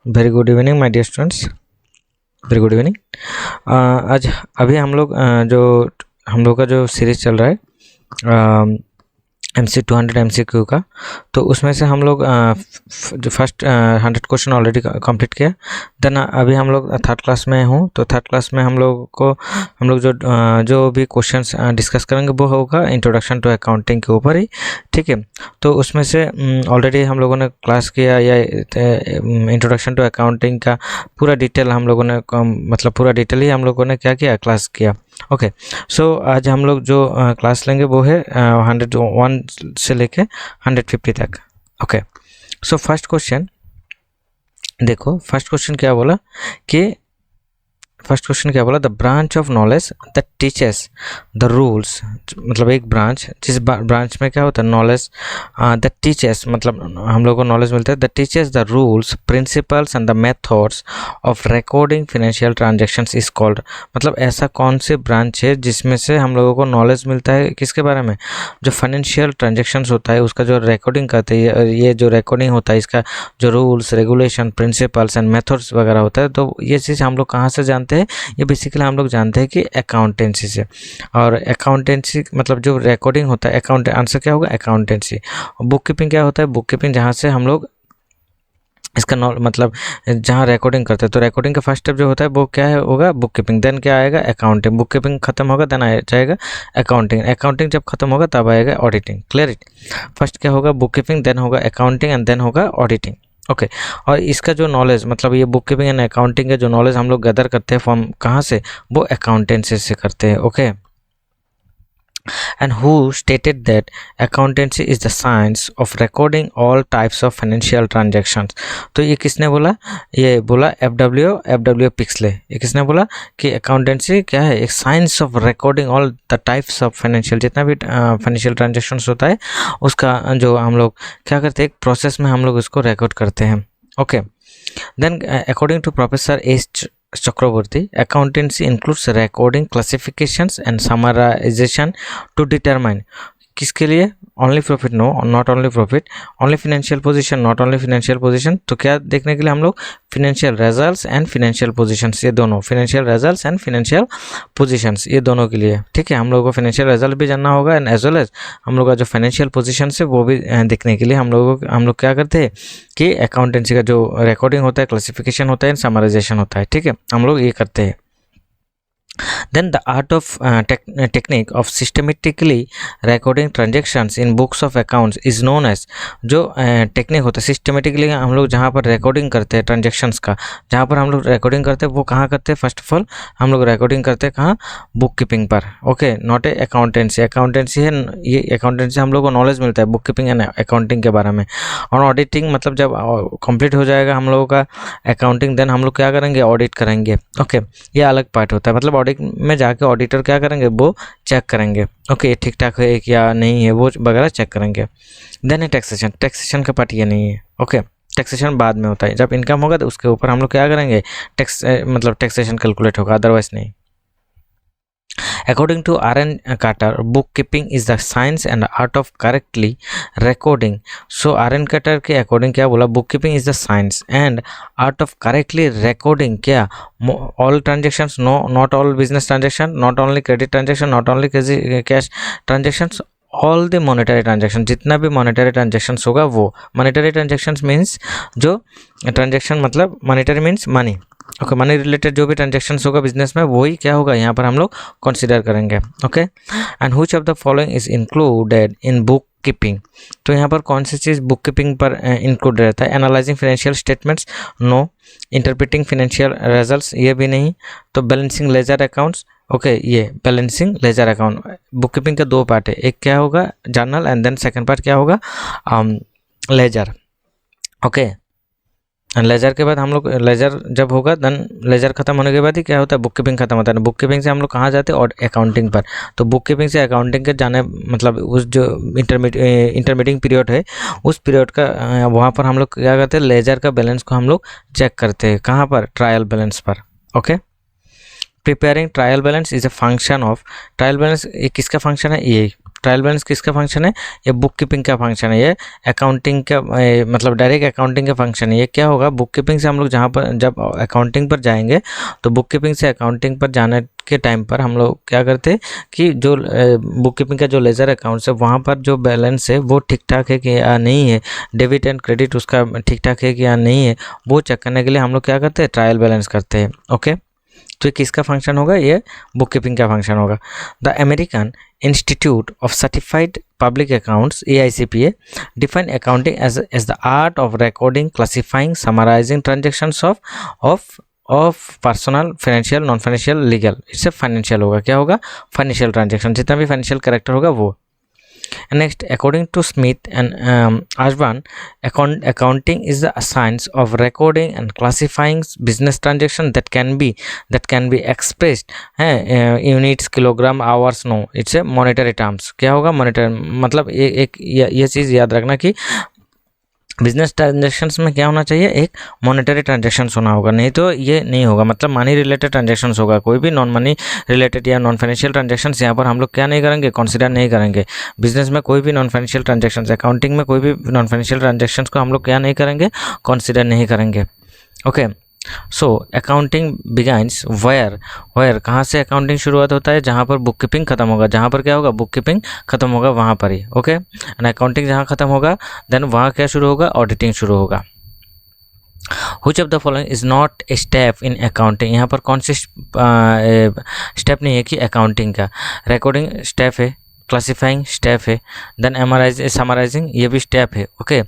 Very good evening my dear students, very good evening. आज अभी हम लोग का जो सीरीज चल रहा है MC 200 MCQ का, तो उसमें से हम लोग जो फर्स्ट 100 क्वेश्चन ऑलरेडी कंप्लीट किया। देन अभी हम लोग थर्ड क्लास में हूँ, तो थर्ड क्लास में हम लोग जो भी क्वेश्चंस डिस्कस करेंगे वो होगा इंट्रोडक्शन टू अकाउंटिंग के ऊपर ही, ठीक है। तो उसमें से ऑलरेडी हम लोगों ने क्लास किया या इंट्रोडक्शन टू अकाउंटिंग का पूरा डिटेल हम लोगों ने मतलब पूरा डिटेल ही हम लोगों ने क्या किया, क्लास किया। ओके, सो आज हम लोग जो क्लास लेंगे वो है 101 से लेके 150 तक। ओके, सो फर्स्ट क्वेश्चन देखो, फर्स्ट क्वेश्चन क्या बोला, the branch of knowledge that teaches the rules, मतलब एक ब्रांच, जिस ब्रांच में क्या होता है नॉलेज, दैट टीचेस मतलब हम लोग को नॉलेज मिलता है, that teaches the rules, principles and the methods of recording financial transactions is called. मतलब ऐसा कौन से ब्रांच है जिसमें से हम लोगों को नॉलेज मिलता है, किसके बारे में, जो फाइनेंशियल ट्रांजेक्शन्स होता है उसका जो रिकॉर्डिंग करते हैं, ये जो रिकॉर्डिंग होता है इसका जो rules, regulation, principles and methods वगैरह होता है। तो ये चीज़ हम लोग कहाँ से जानते हैं, ये बेसिकली हम लोग जानते हैं कि अकाउंटेंसी से। और अकाउंटेंसी मतलब जो रिकॉर्डिंग होता है, अकाउंट आंसर क्या होगा, अकाउंटेंसी। बुक कीपिंग क्या होता है, बुक कीपिंग जहाँ से हम लोग इसका मतलब जहाँ रिकॉर्डिंग करते हैं, तो रिकॉर्डिंग का फर्स्ट स्टेप जो होता है वो क्या है होगा, बुक कीपिंग। देन क्या आएगा, अकाउंटिंग। बुक कीपिंग खत्म होगा देन आ जाएगा अकाउंटिंग। अकाउंटिंग जब खत्म होगा तब आएगा ऑडिटिंग। क्लियर? फर्स्ट क्या होगा, बुक कीपिंग, देन होगा अकाउंटिंग एंड देन होगा ऑडिटिंग। ओके, और इसका जो नॉलेज मतलब ये बुक कीपिंग एंड अकाउंटिंग का जो नॉलेज हम लोग गैदर करते हैं फॉर्म कहाँ से, वो अकाउंटेंसी से करते हैं। Okay, and who stated that accountancy is the science of recording all types of financial transactions। तो ये किसने बोला, ये बोला एफ डब्ल्यू पिक्सले। ये किसने बोला कि अकाउंटेंसी क्या है, एक science of recording all the types of financial, जितना भी फाइनेंशियल ट्रांजेक्शन्स होता है उसका जो हम लोग क्या करते हैं, एक प्रोसेस में हम लोग उसको रिकॉर्ड करते हैं। Okay, then according to professor S Chakraborty, accountancy includes recording, classifications and summarization to determine किसके लिए, only profit, no not only profit, only financial position, not only financial position. तो क्या देखने के लिए हम लोग financial results and financial positions, ये दोनों, financial results and financial positions, ये दोनों के लिए, ठीक है। हम लोगों को फिनेंशियल रिजल्ट भी जानना होगा एंड एज वेल एज हम लोग का जो फाइनेंशियल पोजीशन है वो भी देखने के लिए हम लोग क्या करते हैं कि अकाउंटेंसी का जो रिकॉर्डिंग होता है, क्लासिफिकेशन होता है, समराइजेशन होता है, ठीक है, हम लोग ये करते हैं। Then the art of technique of systematically recording transactions in books of accounts is known as, जो टेक्निक होता है सिस्टमेटिकली हम लोग जहाँ पर रिकॉर्डिंग करते हैं ट्रांजेक्शन्स का, जहाँ पर हम लोग रिकॉर्डिंग करते हैं वो कहाँ करते हैं, फर्स्ट ऑफ ऑल हम लोग रिकॉर्डिंग करते हैं कहाँ, बुक कीपिंग पर। Okay, not a accountancy. Accountancy है ये, अकाउंटेंसी हम लोग को नॉलेज मिलता है बुक कीपिंग एंड अकाउंटिंग के बारे में। और ऑडिटिंग मतलब जब कंप्लीट हो जाएगा हम लोगों का अकाउंटिंग, देन हम लोग क्या करेंगे, ऑडिट करेंगे। ओके, ये अलग पार्ट होता है, मतलब ऑडिट में जाके ऑडिटर क्या करेंगे, वो चेक करेंगे ओके ये ठीक ठाक है क्या नहीं है, वो वगैरह चेक करेंगे। देन है टैक्सेशन। टैक्सेशन का पार्ट ये नहीं है। ओके, टैक्सेशन बाद में होता है, जब इनकम होगा तो उसके ऊपर हम लोग क्या करेंगे, टैक्स मतलब टैक्सेशन कैलकुलेट होगा, अदरवाइज नहीं। According to R.N. Carter, bookkeeping is the science and art of correctly recording. So R.N. Carter के according क्या बोला, bookkeeping is the science and art of correctly recording क्या, all transactions, no not all business transaction, not only credit transaction, not only cash transactions, all the monetary transaction, जितना भी monetary transactions होगा वो, monetary transactions means जो transaction मतलब monetary means money. Okay, money related जो भी transactions होगा business में वही क्या होगा यहाँ पर हम लोग कंसिडर करेंगे। Okay, and which of the following is included in book keeping. तो यहाँ पर कौन सी चीज़ बुक कीपिंग पर इंक्लूड रहता है, analysing financial statements, no. Interpreting financial results, ये भी नहीं। तो बैलेंसिंग लेजर अकाउंट्स, ओके ये balancing ledger account. Book keeping का दो पार्ट है, एक क्या होगा journal and then second part क्या होगा लेजर। ओके, लेजर के बाद हम लोग, लेजर जब होगा देन लेजर खत्म होने के बाद ही क्या होता है, बुक कीपिंग खत्म होता है। बुक कीपिंग से हम लोग कहाँ जाते हैं, और अकाउंटिंग पर। तो बुक कीपिंग से अकाउंटिंग के जाने मतलब उस जो इंटरमीडिएट पीरियड है उस पीरियड का वहाँ पर हम लोग क्या करते हैं, लेजर का बैलेंस को हम लोग चेक करते हैं, कहाँ पर, ट्रायल बैलेंस पर। Okay, preparing trial balance is a function of, trial balance किसका फंक्शन है, ये ट्रायल बैलेंस किसका फंक्शन है? ये बुक कीपिंग का फंक्शन है, ये अकाउंटिंग का मतलब डायरेक्ट अकाउंटिंग का फंक्शन है। ये क्या होगा, बुक कीपिंग से हम लोग जहाँ पर जब अकाउंटिंग पर जाएंगे तो बुक कीपिंग से अकाउंटिंग पर जाने के टाइम पर हम लोग क्या करते हैं कि जो बुक कीपिंग का जो लेजर अकाउंट्स है वहाँ पर जो बैलेंस है वो ठीक ठाक है कि या नहीं है, डेबिट एंड क्रेडिट उसका ठीक ठाक है कि या नहीं है, वो चेक करने के लिए हम लोग क्या करते हैं, ट्रायल बैलेंस करते हैं। ओके, तो ये किसका फंक्शन होगा? ये बुक कीपिंग का फंक्शन होगा। The American Institute of Certified Public Accounts AICPA define accounting as the art of recording, classifying, summarising transactions of personal, financial, non financial, legal. इससे फाइनेंशियल होगा, क्या होगा? फाइनेंशियल ट्रांजेक्शन, जितना भी फाइनेंशियल कैरेक्टर होगा वो। Next, according to Smith and Ashburn, accounting is the science of recording and classifying business transactions that can be expressed units, kilogram, hours. No, it's a monetary terms. क्या होगा? monetary मतलब ये चीज़ याद रखना कि business transactions में क्या होना चाहिए, एक मॉनेटरी ट्रांजेक्शन्स होना होगा, नहीं तो ये नहीं होगा। मतलब मनी रिलेटेड ट्रांजेक्शन्स होगा, कोई भी नॉन मनी रिलेटेड या नॉन फाइनेंशियल ट्रांजेक्शन्स यहाँ पर हम लोग क्या नहीं करेंगे, कंसीडर नहीं करेंगे। बिजनेस में कोई भी नॉन फाइनेंशियल ट्रांजेक्शन्स, अकाउंटिंग में कोई भी नॉन फाइनेंशियल ट्रांजेक्शन्स को हम लोग क्या नहीं करेंगे, कंसीडर नहीं करेंगे। ओके, सो अकाउंटिंग बिगाइंस वायर कहाँ से अकाउंटिंग शुरुआत होता है? जहाँ पर बुक कीपिंग खत्म होगा, जहाँ पर क्या होगा, बुक कीपिंग खत्म होगा वहाँ पर ही। ओके, एंड अकाउंटिंग जहाँ खत्म होगा देन वहाँ क्या शुरू होगा, ऑडिटिंग शुरू होगा। Which of the following is not a step in accounting? यहाँ पर कौन सी स्टेप नहीं है कि अकाउंटिंग का? रिकॉर्डिंग स्टेप है, क्लासिफाइंग स्टेप है, देन समराइजिंग ये भी स्टेप है। ओके,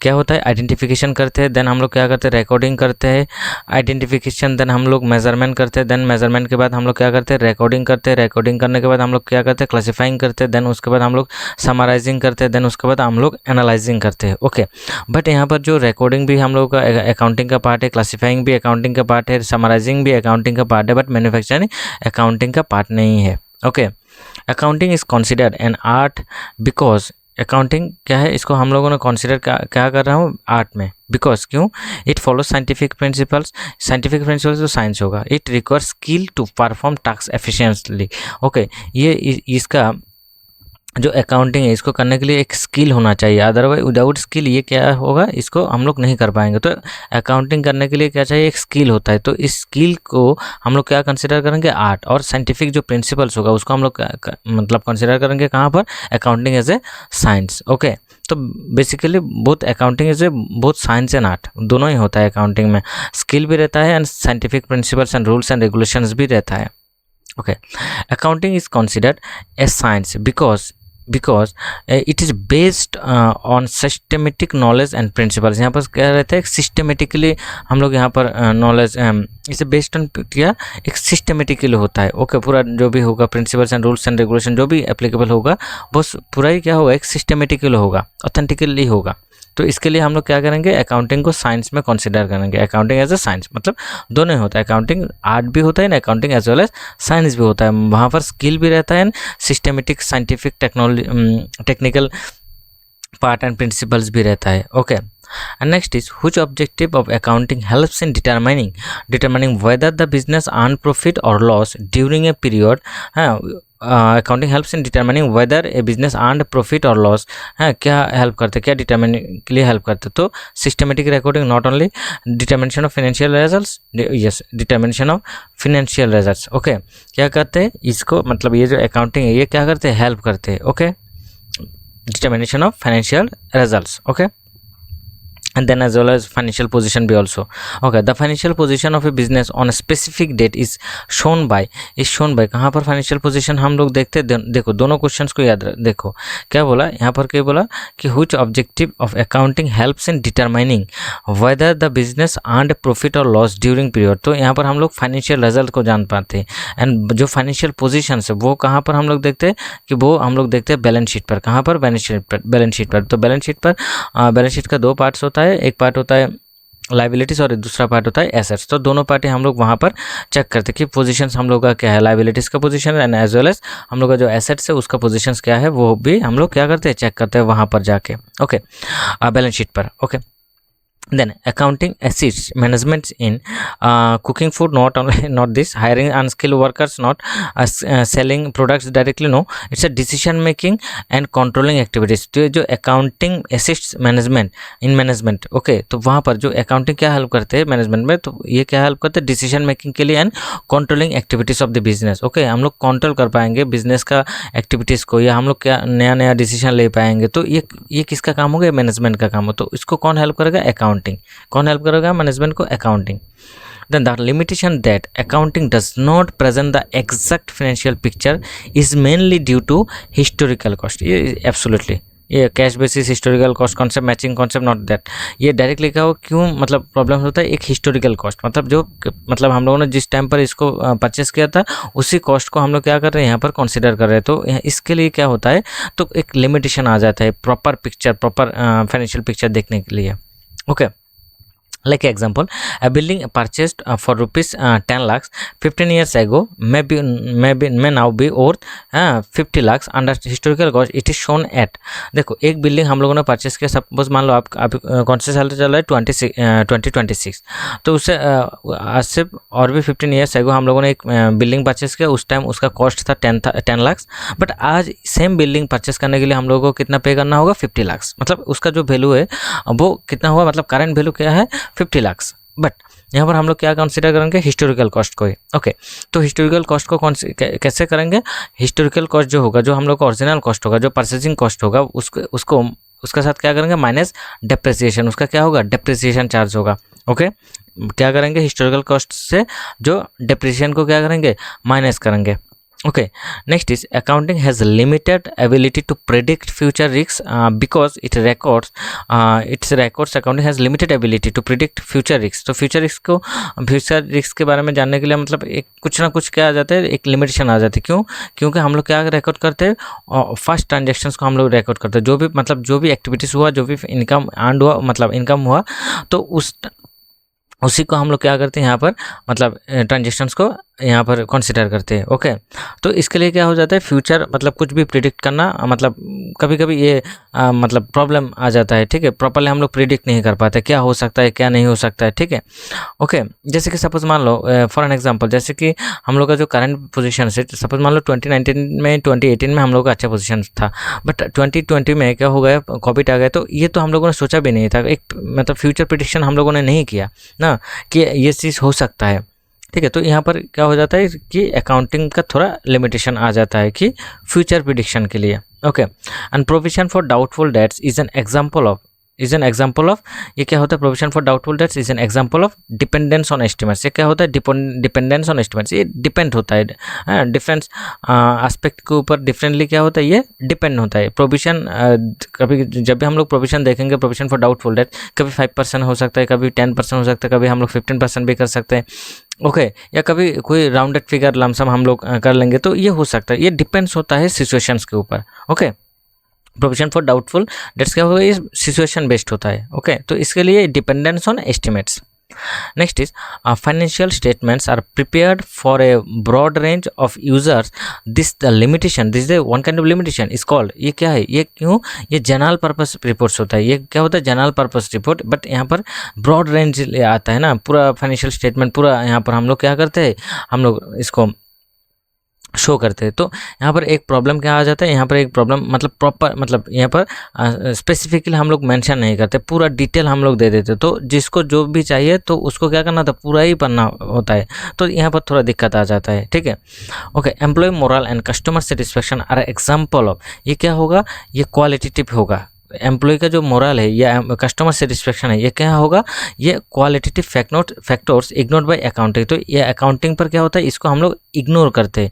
क्या होता है, आइडेंटिफिकेशन करते हैं, देन हम लोग क्या करते हैं, रिकॉर्डिंग करते हैं, आइडेंटिफिकेशन, देन हम लोग मेजरमेंट करते हैं, देन मेजरमेंट के बाद हम लोग क्या करते हैं, रिकॉर्डिंग करते हैं, रिकॉर्डिंग करने के बाद हम लोग क्या करते हैं, क्लासिफाइंग करते हैं, देन उसके बाद हम लोग समराइजिंग करते हैं, देन उसके बाद हम लोग एनालाइजिंग करते हैं। ओके, बट यहाँ पर जो रिकॉर्डिंग भी हम लोग का अकाउंटिंग का पार्ट है, क्लासिफाइंग भी अकाउंटिंग का पार्ट है, समराइजिंग भी अकाउंटिंग का पार्ट है, बट मैन्युफैक्चरिंग अकाउंटिंग का पार्ट नहीं है। Okay, accounting is considered an art because accounting क्या है, इसको हम लोगों ने कॉन्सिडर क्या कर रहा हूँ, आर्ट में। बिकॉज क्यों? इट फॉलो साइंटिफिक प्रिंसिपल्स तो साइंस होगा। It requires skill to perform task efficiently. Okay, ये इसका जो अकाउंटिंग है इसको करने के लिए एक स्किल होना चाहिए, अदरवाइज विदाउट स्किल ये क्या होगा, इसको हम लोग नहीं कर पाएंगे। तो अकाउंटिंग करने के लिए क्या चाहिए, एक स्किल होता है। तो इस स्किल को हम लोग क्या कंसिडर करेंगे, आर्ट। और साइंटिफिक जो प्रिंसिपल्स होगा उसको हम लोग मतलब कंसिडर करेंगे कहाँ पर, accounting as a science. Okay, तो basically both accounting is a both science and art, दोनों ही होता है अकाउंटिंग में। स्किल भी रहता है and scientific principles and rules and regulations भी रहता है। Okay, accounting is considered as science because it is based on systematic knowledge and principles। यहाँ पर क्या रहता है, सिस्टमेटिकली हम लोग यहाँ पर नॉलेज इसे बेस्ड ऑन क्या, एक सिस्टमेटिकली होता है। ओके, पूरा जो भी होगा principles and rules and regulation जो भी एप्लीकेबल होगा वो पूरा ही क्या होगा, एक सिस्टमेटिकली होगा, ऑथेंटिकली होगा। तो इसके लिए हम लोग क्या करेंगे, अकाउंटिंग को साइंस में कंसिडर करेंगे। अकाउंटिंग एज ए साइंस मतलब दोनों ही होता है, अकाउंटिंग आर्ट भी होता है ना, accounting as well as science भी होता है। वहाँ पर स्किल भी रहता है, systematic scientific technical part and principles भी रहता है। Okay, and next is which objective of accounting helps in determining whether the business earn profit or loss during a period। Accounting helps in determining weather A business earn profit और loss. क्या help करते, क्या determine के लिए help करते? तो systematic recording, not only determination of financial results, yes determination of financial results. Okay, क्या करते हैं इसको, मतलब ये जो अकाउंटिंग है ये क्या करते हैं, हेल्प करते हैं। Okay, determination of financial results. Okay, and then as well as financial position be also। okay, the financial position of a business on a specific date is shown by कहाँ पर financial position हम लोग देखते हैं। देखो दोनों questions को याद देखो, क्या बोला यहाँ पर, क्या बोला कि which objective of accounting helps in determining whether the business earned profit or loss during period। तो यहाँ पर हम लोग फाइनेंशियल रिजल्ट को जान पाते हैं। एंड जो फाइनेंशियल पोजीशन है वो कहाँ पर हम लोग देखते हैं, कि वो हम लोग देखते हैं बैलेंस शीट पर। कहाँ पर, बैलेंस शीट पर। तो बैलेंस शीट का दो पार्ट्स होता है, एक पार्ट होता है लाइबिलिटीज और दूसरा पार्ट होता है एसेट्स। तो दोनों पार्टी हम लोग वहाँ पर चेक करते हैं कि पोजीशंस हम लोग का क्या है, लाइबिलिटीज का position and as well as हम लोग का जो एसेट्स है उसका पोजीशंस क्या है, वो भी हम लोग क्या करते हैं, चेक करते हैं वहाँ पर जाके। ओके, बैलेंस शीट पर। Okay, Then accounting assists management in cooking food, not this hiring unskilled workers, not selling products directly, no, it's a decision making and controlling activities. तो ये जो accounting assists management in management, okay तो वहाँ पर जो accounting क्या help करते हैं मैनेजमेंट में, तो ये क्या हेल्प करते हैं डिसीजन मेकिंग के लिए and controlling activities of the business. Okay हम लोग कंट्रोल कर पाएंगे बिजनेस का एक्टिविटीज़ को, या हम लोग क्या नया नया डिसीजन ले पाएंगे। तो ये किसका काम हो गया, मैनेजमेंट का काम हो। तो इसको कौन हेल्प करेगा, अकाउंटिंग। कौन हेल्प करेगा मैनेजमेंट को, accounting. Then the limitation that accounting does not present the exact financial picture is mainly due to historical cost। ये absolutely ये cash basis historical cost concept matching concept not that, ये directly क्या हो क्यों मतलब problem होता है, एक हिस्टोरिकल कॉस्ट मतलब जो मतलब हम लोगों ने जिस टाइम पर इसको परचेस किया था उसी कॉस्ट को हम लोग क्या कर रहे हैं यहाँ पर कंसीडर कर रहे हैं। तो इसके लिए क्या होता है, तो एक लिमिटेशन आ जाता है proper picture, proper financial picture देखने के लिए। Okay like example, a building purchased for rupees 10 lakhs 15 years ago may now be worth 50 lakhs under historical cost it is shown at। देखो एक बिल्डिंग हम लोगों ने परचेस किया, सपोज मान लो आप कौन से साल चल रहा है 2026, तो उससे आज से और भी 15 ईयर्स एगो हम लोगों ने एक बिल्डिंग परचेस किया, उस टाइम उसका कॉस्ट था 10 लाख्स, बट आज सेम बिल्डिंग परचेस करने के लिए हम लोगों को कितना पे करना होगा, 50 लाख्स। मतलब उसका जो वैल्यू है वो कितना हुआ, मतलब करंट वैल्यू क्या है 50 लाख्स, बट यहाँ पर हम लोग क्या कंसीडर करेंगे, हिस्टोरिकल कॉस्ट को ही। ओके तो हिस्टोरिकल कॉस्ट को कैसे करेंगे, हिस्टोरिकल कॉस्ट जो होगा, जो हम लोग का ओरिजिनल कॉस्ट होगा, जो परचेजिंग कॉस्ट होगा, उसको उसका साथ क्या करेंगे, माइनस डेप्रिसिएशन, उसका क्या होगा, डेप्रिसिएशन चार्ज होगा। ओके क्या करेंगे, हिस्टोरिकल कॉस्ट से जो डेप्रिसिएशन को क्या करेंगे, माइनस करेंगे। Okay, next is accounting has limited ability to predict future risks because its records accounting has limited ability to predict future risks। तो future risk के बारे में जानने के लिए मतलब एक कुछ ना कुछ क्या आ जाता है, एक लिमिटेशन आ जाती है। क्यों, क्योंकि हम लोग क्या रिकॉर्ड करते हैं, फर्स्ट ट्रांजेक्शंस को हम लोग रिकॉर्ड करते हैं, जो भी एक्टिविटीज़ हुआ, जो भी इनकम अर्न हुआ, मतलब इनकम हुआ, तो उसी को हम लोग क्या करते हैं यहाँ पर, मतलब ट्रांजेक्शन्स को यहाँ पर कंसिडर करते हैं। ओके तो इसके लिए क्या हो जाता है, फ्यूचर मतलब कुछ भी प्रिडिक्ट करना, मतलब कभी कभी ये मतलब प्रॉब्लम आ जाता है। ठीक है, प्रॉपरली हम लोग प्रिडिक्ट नहीं कर पाते क्या हो सकता है क्या नहीं हो सकता है। ठीक है, ओके जैसे कि सपोज मान लो फॉर एन एग्जांपल, जैसे कि हम लोग का जो करंट पोजीशन है, सपोज मान लो 2019 में 2018 में हम लोग का अच्छा पोजीशन था, बट 2020 में क्या हो गया, कोविड आ गया। तो ये तो हम लोगों ने सोचा भी नहीं था, एक मतलब फ्यूचर प्रिडिक्शन हम लोगों ने नहीं किया ना कि ये चीज़ हो सकता है। ठीक है, तो यहाँ पर क्या हो जाता है कि अकाउंटिंग का थोड़ा लिमिटेशन आ जाता है कि फ्यूचर प्रिडिक्शन के लिए। Okay and provision for doubtful debts is an example of ये क्या होता है, provision for doubtful debts is an example of dependence on estimates. ये क्या होता है, डिपेंडेंस ऑन एस्टिमेट्स, ये डिपेंड होता है डिफरेंस एस्पेक्ट के ऊपर, डिफरेंटली क्या होता है, ये डिपेंड होता है। प्रोविजन कभी जब भी हम लोग प्रोविजन देखेंगे, प्रोविजन फॉर डाउटफुल डेट कभी 5% हो सकता है, कभी 10% हो सकता है, कभी हम लोग 15% भी कर सकते हैं। ओके या कभी कोई राउंडेड फिगर लमसम हम लोग कर लेंगे, तो ये हो सकता है, ये डिपेंड्स होता है सिचुएशंस के ऊपर। Okay provision for doubtful debts क्या होगा, ये सिचुएशन बेस्ड होता है। ओके तो इसके लिए dependence on estimates. Next is financial statements are prepared for a broad range of users. This is one kind of limitation is called, ये क्या है, ये क्यों, ये जनरल पर्पस रिपोर्ट्स होता है। ये क्या होता है, जनरल पर्पस रिपोर्ट, बट यहाँ पर ब्रॉड रेंज आता है ना, पूरा फाइनेंशियल स्टेटमेंट पूरा यहाँ पर हम लोग क्या करते हैं, हम लोग इसको शो करते हैं। तो यहाँ पर एक प्रॉब्लम क्या आ जाता है, यहाँ पर एक प्रॉब्लम मतलब प्रॉपर मतलब यहाँ पर स्पेसिफिकली हम लोग मेंशन नहीं करते, पूरा डिटेल हम लोग दे देते। तो जिसको जो भी चाहिए तो उसको क्या करना था, पूरा ही पढ़ना होता है, तो यहाँ पर थोड़ा दिक्कत आ जाता है। ठीक है, okay employ moral and customer satisfaction are example of, ये क्या होगा, ये क्वालिटेटिव होगा। एम्प्लॉय का जो मोरल है या कस्टमर सेटिस्फेक्शन है, ये क्या होगा, ये qualitative factors ignored by accounting. तो ये अकाउंटिंग पर क्या होता है, इसको हम लोग इग्नोर करते हैं।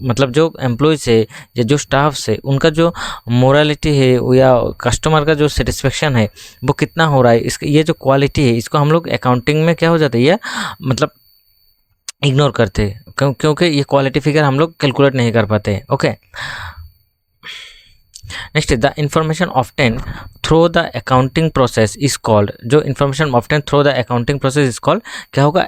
मतलब जो एम्प्लॉयज है या जो स्टाफ्स है, उनका जो मोरालिटी है या कस्टमर का जो सेटिस्फेक्शन है वो कितना हो रहा है, इसके ये जो क्वालिटी है, इसको हम लोग अकाउंटिंग में क्या हो जाता है, ये मतलब इग्नोर करते हैं, क्योंकि ये क्वालिटी फिगर हम लोग कैलकुलेट नहीं कर पाते। Okay next the information often through the accounting process is called, जो information often through the accounting process is called क्या होगा,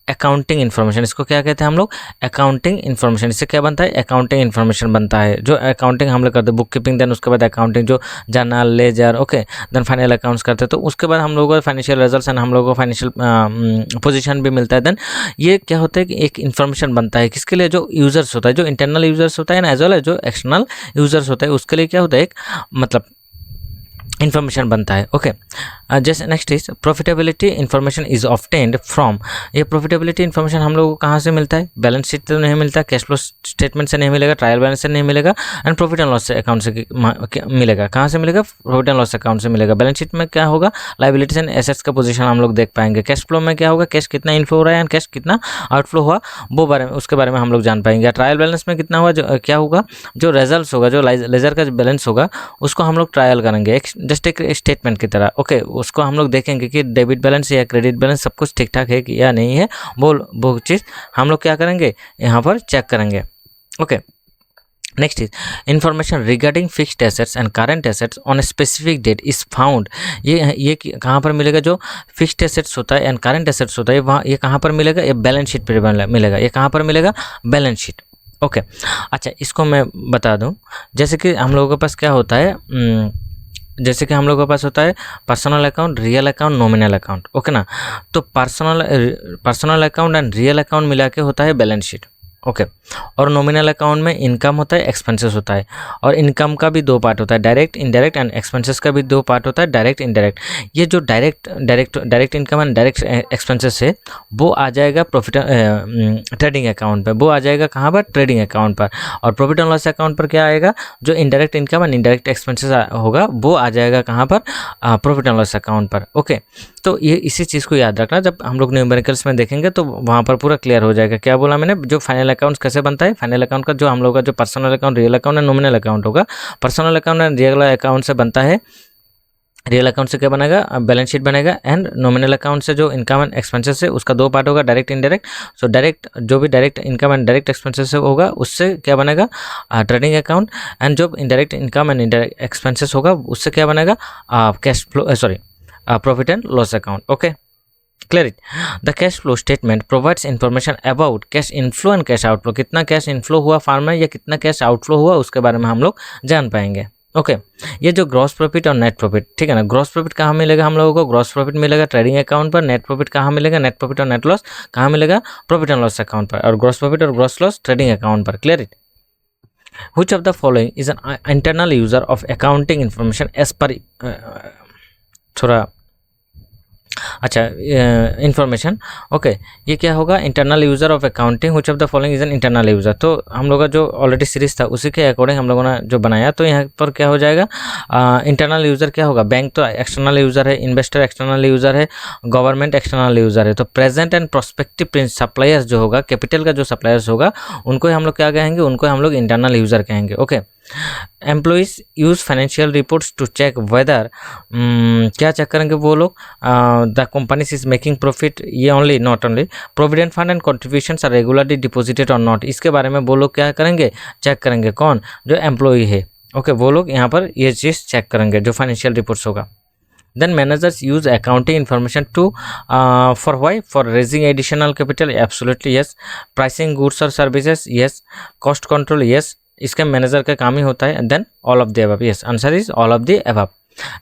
अकाउंटिंग इन्फॉर्मेशन, इसको क्या कहते हैं हम लोग, अकाउंटिंग इन्फॉर्मेशन। इससे क्या बनता है, अकाउंटिंग इन्फॉर्मेशन बनता है, जो अकाउंटिंग हम लोग करते हैं, बुक कीपिंग, देन उसके बाद अकाउंटिंग जो journal ledger, okay, then final accounts करते हैं, तो उसके बाद हम लोगों को फाइनेंशियल रिजल्ट्स एंड हम लोगों को फाइनेंशियल पोजीशन भी मिलता है। देन ये क्या होता है कि एक इन्फॉर्मेशन बनता है किसके लिए, जो यूजर्स होता है, जो इंटरनल यूजर्स होता है ना, एज वेल एज जो एक्सटर्नल यूजर्स होता है, उसके लिए क्या होता है, एक मतलब इन्फॉर्मेशन बनता है। ओके, जैसे next is profitability information is obtained from, ये प्रॉफिटेबिलिटी इन्फॉर्मेशन हम लोगों को कहाँ से मिलता है, बैलेंस शीट से नहीं मिलता, कैश फ्लो स्टेटमेंट से नहीं मिलेगा, ट्रायल बैलेंस से नहीं मिलेगा, एंड प्रॉफिट एंड लॉस से अकाउंट से मिलेगा। कहाँ से मिलेगा, प्रॉफिट एंड लॉस अकाउंट से मिलेगा। बैलेंस शीट में क्या होगा, लायबिलिटीज एंड एसेट्स का पोजीशन हम लोग देख पाएंगे। कैश फ्लो में क्या होगा, कैश कितना इनफ्लो हो रहा है एंड कैश कितना आउटफ्लो हुआ, वो बारे में उसके बारे में हम लोग जान पाएंगे। ट्रायल बैलेंस में कितना हुआ, जो क्या होगा, जो रिजल्ट होगा, जो लेजर का बैलेंस होगा, उसको हम लोग ट्रायल करेंगे, जस्ट एक स्टेटमेंट की तरह। ओके, उसको हम लोग देखेंगे कि डेबिट बैलेंस या क्रेडिट बैलेंस सब कुछ ठीक ठाक है कि या नहीं है, वो चीज़ हम लोग क्या करेंगे, यहाँ पर चेक करेंगे। Okay, next is information regarding fixed assets and current assets on a specific date is found. ये कहाँ पर मिलेगा, जो फिक्स्ड एसेट्स होता है एंड करंट एसेट्स होता है, वहाँ ये कहाँ पर मिलेगा, ये बैलेंस शीट पर मिलेगा। ये कहाँ पर मिलेगा, बैलेंस शीट। ओके, अच्छा, इसको मैं बता दूँ, जैसे कि हम लोगों के पास क्या होता है, जैसे कि हम लोगों के पास होता है personal account, real account, nominal account. Okay ना, तो personal account and real account मिला के होता है बैलेंस शीट। ओके, और नॉमिनल अकाउंट में इनकम होता है, एक्सपेंसेस होता है, और इनकम का भी दो पार्ट होता है, डायरेक्ट इनडायरेक्ट, एंड एक्सपेंसेस का भी दो पार्ट होता है, डायरेक्ट इनडायरेक्ट। ये जो direct income and direct expenses है, वो आ जाएगा प्रॉफिट ट्रेडिंग अकाउंट पर, वो आ जाएगा कहाँ पर, ट्रेडिंग अकाउंट पर। और प्रॉफिट एंड लॉस अकाउंट पर क्या आएगा, जो indirect income and indirect expenses होगा, वो आ जाएगा कहाँ पर, प्रॉफिट एंड लॉस अकाउंट पर। ओके, तो ये इसी चीज़ को याद रखना, जब हम लोग न्यूमेरिकल्स में देखेंगे तो वहाँ पर पूरा क्लियर हो जाएगा। क्या बोला मैंने, जो फाइनल अकाउंट कैसे बनता है, फाइनल अकाउंट का जो हम लोग का जो personal account, real account and nominal account होगा, personal account and real account से बनता है। रियल अकाउंट से क्या बनेगा, बैलेंस शीट बनेगा, एंड नॉमिनल अकाउंट से जो इनकम एंड एक्सपेंसेस है, उसका दो पार्ट होगा, डायरेक्ट इनडायरेक्ट। सो डायरेक्ट, जो भी direct income and direct expenses होगा, उससे क्या बनेगा, ट्रेडिंग अकाउंट, एंड जो indirect income and indirect expenses होगा, उससे क्या बनेगा, cash flow, sorry, profit and loss account. Okay, clear it. The cash flow statement provides information about cash inflow and cash outflow. कितना कैश इनफ्लो हुआ farm में या कितना कैश आउटफ्लो हुआ, उसके बारे में हम लोग जान पाएंगे। ओके, ये जो ग्रॉस प्रॉफिट और नेट प्रॉफिट, ठीक है ना, ग्रॉस प्रॉफिट कहाँ मिलेगा हम लोगों को, ग्रॉस प्रॉफिट मिलेगा ट्रेडिंग अकाउंट पर। नेट प्रॉफिट कहाँ मिलेगा, नेट प्रॉफिट और नेट लॉस कहाँ मिलेगा, प्रॉफिट एंड लॉस अकाउंट पर। और ग्रॉस प्रॉफिट और ग्रॉस लॉस ट्रेडिंग अकाउंट पर। Clear it. Which of the following is an internal user of accounting information as per थोड़ा अच्छा इन्फॉर्मेशन। ओके, ये क्या होगा, internal user of accounting, which of the following is an internal user. तो हम लोग का जो ऑलरेडी सीरीज था उसी के अकॉर्डिंग हम लोगों ने जो बनाया, तो यहाँ पर क्या हो जाएगा, इंटरनल यूज़र क्या होगा, बैंक तो एक्सटर्नल यूज़र है, इन्वेस्टर एक्सटर्नल यूज़र है, गवर्नमेंट एक्सटर्नल यूज़र है। तो प्रेजेंट एंड प्रोस्पेक्टिव सप्लायर्स जो होगा, कैपिटल का जो सप्लायर्स होगा, उनको हम लोग क्या कहेंगे, उनको हम लोग इंटरनल यूज़र कहेंगे। Okay, employees use financial reports to check whether, क्या चेक करेंगे वो लोग, the companies is making profit, ये only not only provident fund and contributions are regularly deposited और नॉट, इसके बारे में वो लोग क्या करेंगे, चेक करेंगे। कौन, जो एम्प्लॉई है। ओके, वो लोग यहाँ पर ये चीज़ चेक करेंगे जो फाइनेंशियल रिपोर्ट्स होगा। Then managers use accounting information to for why, for raising additional capital, absolutely yes. Pricing goods or services, yes. Cost control, yes. इसका मैनेजर का काम ही होता है। Then all of the above, yes, answer is all of the above.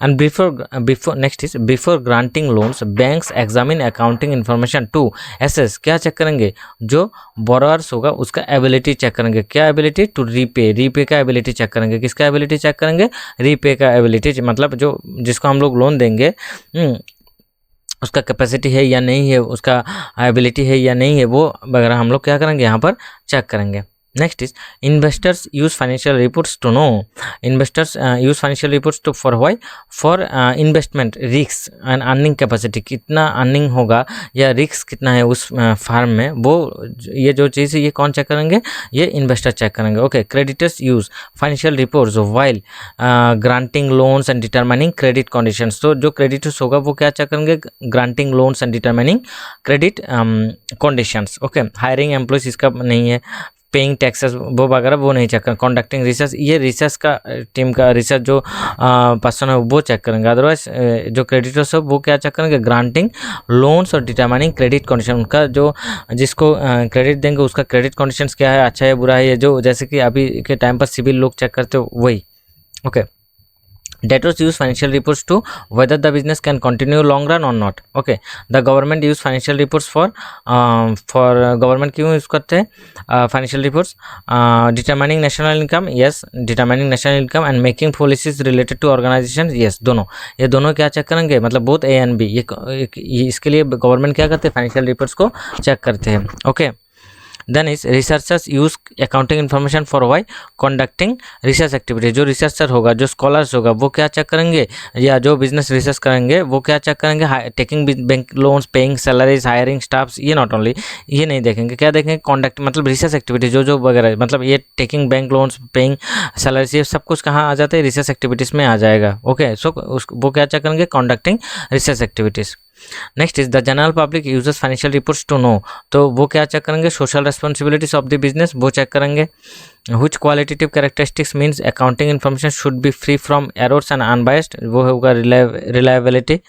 And before next is before granting loans banks examine accounting information to assess, क्या check करेंगे, जो borrowers होगा उसका एबिलिटी चेक करेंगे। क्या एबिलिटी, टू रीपे का ability check करेंगे। किसका एबिलिटी चेक करेंगे, रीपे का एबिलिटी, मतलब जो जिसको हम लोग लोन देंगे उसका कैपेसिटी है या नहीं है, उसका एबिलिटी है या नहीं है, वो वगैरह हम लोग क्या करेंगे, यहाँ पर चेक करेंगे। Next is investors use financial reports to know. Investors use financial reports to for why? For investment risks and earning capacity, कितना अर्निंग होगा या रिस्क कितना है उस फार्म में, वो ये जो चीज़ है ये कौन चेक करेंगे, ये इन्वेस्टर चेक करेंगे। Okay, creditors use financial reports while granting loans and determining credit conditions. तो जो क्रेडिटर्स होगा वो क्या चेक करेंगे, granting loans and determining credit conditions. Okay, hiring employees इसका नहीं है। पेइंग टैक्सेस वो वगैरह वो नहीं चेक करेंगे। कंडक्टिंग रिसर्च, ये रिसर्च का टीम का रिसर्च जो पर्सन है वो चेक करेंगे। अदरवाइज जो क्रेडिटर्स है वो क्या चेक करेंगे, ग्रांटिंग लोन्स और डिटरमाइनिंग क्रेडिट कंडीशन, उनका जो जिसको क्रेडिट देंगे उसका क्रेडिट कंडीशंस क्या है, अच्छा है बुरा है, ये जो जैसे कि अभी के टाइम पर सिविल लोग चेक करते हो वही। Okay, debtors use financial reports to whether the business can continue long run or not. Okay, the government use financial reports for government क्यों यूज़ करते हैं financial reports? Determining national income, yes, determining national income and making policies related to organizations, yes, दोनों, ये दोनों क्या check करेंगे, मतलब both A and B, ये इसके लिए गवर्नमेंट क्या करते हैं, फाइनेंशियल रिपोर्ट्स को चेक करते हैं। Okay, then is researchers use accounting information for why conducting research activity. जो रिसर्चर होगा, जो स्कॉलर्स होगा, वो क्या चेक करेंगे, या जो बिजनेस रिसर्च करेंगे वो क्या चेक करेंगे, taking bank loans, paying salaries, hiring staffs, ये नॉट ओनली, ये नहीं देखेंगे, क्या देखेंगे, कॉन्डक्ट मतलब रिसर्च एक्टिविटी जो वगैरह, मतलब ये taking bank loans, paying salaries, ये सब कुछ कहाँ आ जाता है, रिसर्च एक्टिविटीज़ में आ जाएगा। ओके, सो वो क्या चेक करेंगे, conducting research activities. Next is the general public uses financial reports to know, तो वो क्या चेक करेंगे, social responsibilities of the business, वो चेक करेंगे। Which qualitative characteristics means accounting information should be free from errors and unbiased, वो होगा reliability.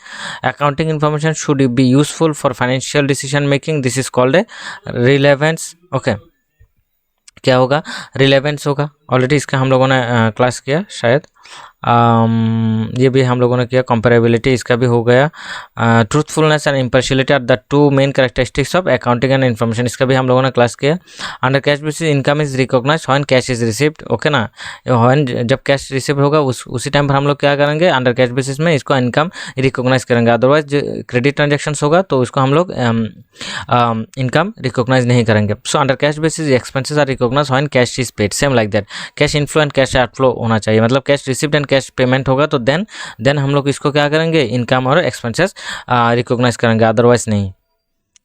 Accounting information should be useful for financial decision making, this is called a relevance. Okay, क्या होगा, relevance होगा, already इसका हम लोगों ने class किया शायद, ये भी हम लोगों ने किया। कंपेरेबिलिटी इसका भी हो गया। Truthfulness and impartiality are the two main characteristics of accounting and information, इसका भी हम लोगों ने क्लास किया। Under cash basis income is recognise when cash is received. Okay ना, व्हेन जब कैश रिसीव होगा उसी टाइम पर हम लोग क्या करेंगे, अंडर कैश बेसिस में इसको इनकम रिकॉग्नाइज करेंगे। अदरवाइज क्रेडिट ट्रांजेक्शंस होगा तो इसको हम लोग इनकम रिकॉग्नाइज नहीं करेंगे। So under cash basis expenses are recognise when cash is paid, same like that. Cash inflow and cash outflow होना चाहिए, मतलब cash received and cash payment होगा तो देन हम लोग इसको क्या करेंगे, इनकम और एक्सपेंसेस रिकॉग्नाइज करेंगे, अदरवाइज नहीं।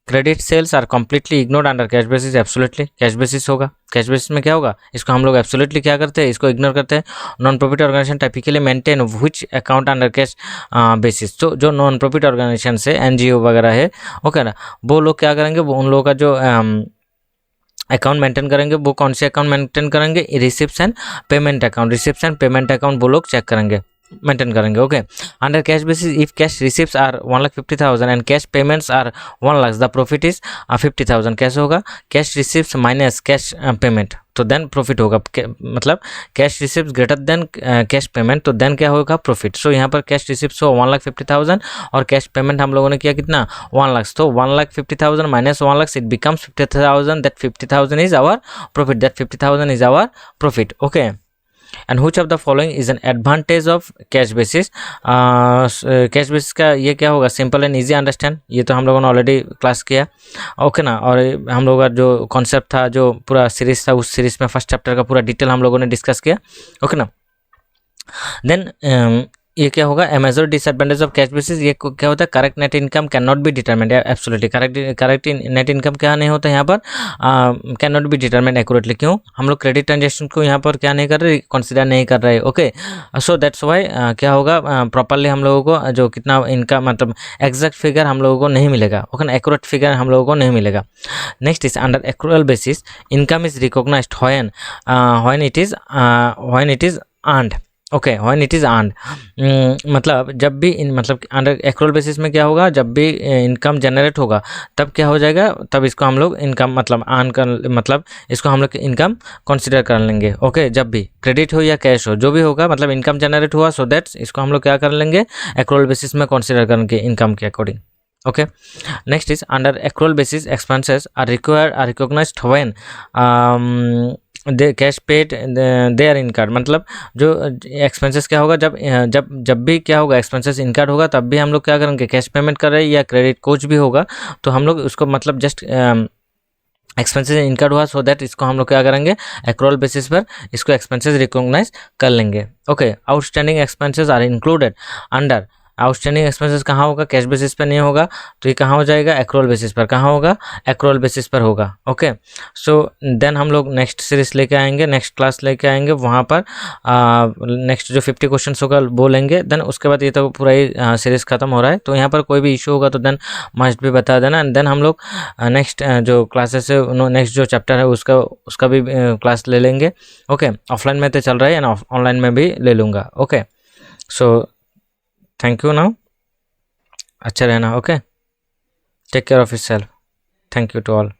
Credit sales are completely ignored under cash basis, absolutely cash basis होगा। कैश बेसिस में क्या होगा, इसको हम लोग एब्सोल्युटली क्या करते हैं, इसको इग्नोर करते हैं। Non profit organisation typically maintain which account under cash basis, तो जो नॉन प्रॉफिट ऑर्गेनाइजेशन है, एनजीओ वगैरह है, ओके ना, वो लोग क्या करेंगे, वो उन लोगों का जो अकाउंट मेंटेन करेंगे, वो कौन से अकाउंट मेंटेन करेंगे, receipts and payment account, receipts and payment account वो लोग चेक करेंगे, मेंटेन करेंगे। Okay, under cash basis if cash receipts are 1,50,000 and cash payments are 1 lakh, the profit is 50,000। कैसे होगा, cash receipts minus cash payment, तो then profit होगा, मतलब cash receipts greater than cash payment, तो देन क्या होगा, प्रॉफिट। सो यहाँ पर कैश रिसिप्ट्स हो 1,50,000 और कैश पेमेंट हम लोगों ने किया कितना, 1 लाख, तो 1,50,000 minus 1 lakh, it becomes 50,000, that 50,000 is our profit, that 50,000 is our profit. Okay, and which of the following is an advantage of cash basis. Cash basis का ये क्या होगा, सिंपल एंड इजी अंडरस्टैंड, ये तो हम लोगों ने ऑलरेडी क्लास किया। ओके ना, और हम लोगों का जो कॉन्सेप्ट था, जो पूरा सीरीज था, उस सीरीज में फर्स्ट चैप्टर का पूरा डिटेल हम लोगों ने डिस्कस किया। ओके ना, देन ये क्या होगा, a major disadvantage of cash basis, ये क्या होता है, correct net income can not be determined, absolutely correct net income क्या नहीं होता यहाँ पर, can not be determined accurately. क्यों, हम लोग क्रेडिट ट्रांजेक्शन को यहाँ पर क्या नहीं कर रहे, कंसिडर नहीं कर रहे। ओके, सो दैट्स वाई क्या होगा, प्रॉपरली हम लोगों को जो कितना इनकम, मतलब एग्जैक्ट फिगर हम लोगों को नहीं मिलेगा। ओके ना, एक्यूरेट फिगर हम लोगों को नहीं मिलेगा। Next is under accrual basis income is recognised when it is earned. Okay, when it is earned, मतलब जब भी मतलब अंडर एक्रूअल बेसिस में क्या होगा, जब भी इनकम जनरेट होगा तब क्या हो जाएगा, तब इसको हम लोग इनकम मतलब अर्न कर, मतलब इसको हम लोग इनकम कंसिडर कर लेंगे। ओके, जब भी क्रेडिट हो या कैश हो, जो भी होगा, मतलब इनकम जनरेट हुआ, सो दैट्स इसको हम लोग क्या कर लेंगे, एक्रूअल बेसिस में कंसिडर करेंगे इनकम के according. Okay, next is under accrual basis expenses are recognised when they cash paid they are incurred, मतलब जो एक्सपेंसेस क्या होगा, जब भी क्या होगा, एक्सपेंसेस इनकर्ड होगा, तब भी हम लोग क्या करेंगे, कैश पेमेंट कर रहे हैं या क्रेडिट कुछ भी होगा, तो हम लोग उसको मतलब जस्ट एक्सपेंसेस इनकर्ड हुआ, सो दैट इसको हम लोग क्या करेंगे, एक्रूअल बेसिस पर इसको एक्सपेंसेस रिकॉग्नाइज कर लेंगे। Okay, outstanding expenses are included under outstanding expenses कहाँ होगा, कैश बेसिस पर नहीं होगा, तो ये कहाँ हो जाएगा, एक्रोल बेसिस पर। कहाँ होगा, एक्रोल बेसिस पर होगा। ओके, सो देन हम लोग नेक्स्ट सीरीज लेके आएंगे, नेक्स्ट क्लास लेके आएंगे, वहाँ पर नेक्स्ट जो 50 क्वेश्चन होगा वो लेंगे। देन उसके बाद ये तो पूरा ही सीरीज खत्म हो रहा है, तो यहाँ पर कोई भी इशू होगा तो देन मस्ट भी बता देना। एंड देन हम लोग नेक्स्ट जो क्लासेस है, नेक्स्ट जो चैप्टर है उसका भी क्लास ले लेंगे। ओके, ऑफलाइन में तो चल रहा है एंड ऑनलाइन में भी ले लूँगा। Okay, so thank you now, अच्छा रहना। Okay, take care of yourself, thank you to all.